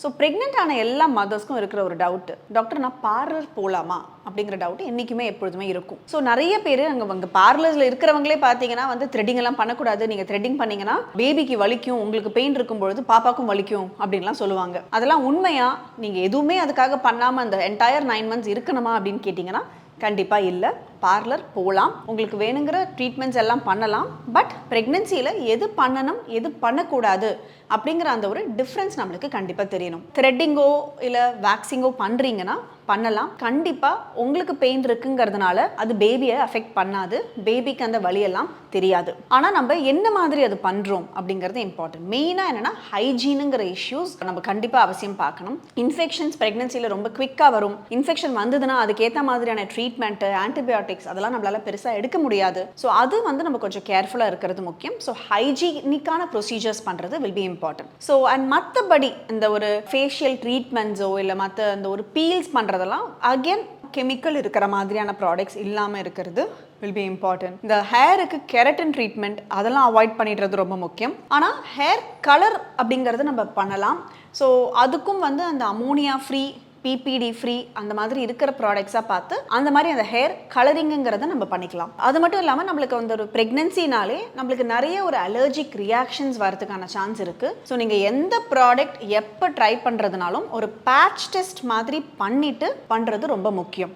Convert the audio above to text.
So pregnant ஆன எல்லா மதர்ஸ்க்கும் இருக்கிற ஒரு டவுட், டாக்டர் நான் பார்லர் போகலாமா அப்படிங்கிற டவுட் என்றைக்குமே எப்பொழுதுமே இருக்கும். ஸோ நிறைய பேர் அங்கே பார்லர்ஸில் இருக்கிறவங்களே பார்த்தீங்கன்னா த்ரெட்டிங் எல்லாம் பண்ணக்கூடாது, நீங்கள் த்ரெட்டிங் பண்ணீங்கன்னா பேபிக்கு வலிக்கும், உங்களுக்கு பெயின் இருக்கும்பொழுது பாப்பாக்கும் வலிக்கும் அப்படின்லாம் சொல்லுவாங்க. அதெல்லாம் உண்மையா? நீங்கள் எதுவுமே அதுக்காக பண்ணாமல் அந்த என்டையர் 9 months இருக்கணுமா அப்படின்னு கேட்டிங்கன்னா கண்டிப்பாக இல்லை. பார்லர் போகலாம், உங்களுக்கு வேணுங்கிற ட்ரீட்மெண்ட்ஸ் எல்லாம் பண்ணலாம். பட் ப்ரெக்னென்சியில் எது பண்ணணும் எது பண்ணக்கூடாது அப்படிங்கிற அந்த ஒரு டிஃப்ரென்ஸ் நம்மளுக்கு கண்டிப்பாக தெரியணும். த்ரெட்டிங்கோ இல்லை வேக்சிங்கோ பண்ணுறீங்கன்னா பண்ணலாம். கண்டிப்பாக உங்களுக்கு பெயின் இருக்குங்கிறதுனால அது பேபியை அஃபெக்ட் பண்ணாது, பேபிக்கு அந்த வலியெல்லாம் தெரியாது. ஆனால் நம்ம என்ன மாதிரி அது பண்ணுறோம் அப்படிங்கிறது இம்பார்ட்டன்ட். மெயினாக என்னென்னா ஹைஜீனுங்கிற இஷ்யூஸ் நம்ம கண்டிப்பாக அவசியம் பார்க்கணும். இன்ஃபெக்ஷன்ஸ் ப்ரெக்னென்சியில் ரொம்ப குவிக்காக வரும். இன்ஃபெக்ஷன் வந்ததுன்னா அதுக்கேற்ற மாதிரியான ட்ரீட்மெண்ட்டு, ஆன்டிபயோட்டிக்ஸ் அதெல்லாம் நம்மளால பெருசாக எடுக்க முடியாது. ஸோ அது நம்ம கொஞ்சம் கேர்ஃபுல்லாக இருக்கிறது முக்கியம். ஸோ ஹைஜீனிக்கான ப்ரொசீஜர்ஸ் பண்ணுறது will be important. So and மற்றபடி இந்த ஒரு ஃபேஷியல் ட்ரீட்மெண்ட்ஸோ இல்லை மற்ற அந்த ஒரு பீல்ஸ் பண்ணுறதெல்லாம் அகெயின் கெமிக்கல் இருக்கிற மாதிரியான ப்ராடக்ட்ஸ் இல்லாமல் இருக்கிறது வில் பி இம்பார்ட்டன்ட். இந்த ஹேருக்கு கெரட்டின் ட்ரீட்மெண்ட் அதெல்லாம் அவாய்ட் பண்ணிடுறது ரொம்ப முக்கியம். ஆனால் ஹேர் கலர் அப்படிங்கிறது நம்ம பண்ணலாம். ஸோ அதுக்கும் அந்த அமோனியா ஃப்ரீ, பிபிடி ஃப்ரீ அந்த மாதிரி இருக்கிற ப்ராடக்ட்ஸாக பார்த்து அந்த மாதிரி அந்த ஹேர் கலரிங்குங்கிறத நம்ம பண்ணிக்கலாம். அது மட்டும் இல்லாமல் நம்மளுக்கு ஒரு ப்ரெக்னென்சினாலே நம்மளுக்கு நிறைய ஒரு அலர்ஜிக் ரியாக்ஷன்ஸ் வரதுக்கான சான்ஸ் இருக்குது. ஸோ நீங்கள் எந்த ப்ராடக்ட் எப்போ ட்ரை பண்ணுறதுனாலும் ஒரு பேட்ச் டெஸ்ட் மாதிரி பண்ணிட்டு பண்ணுறது ரொம்ப முக்கியம்.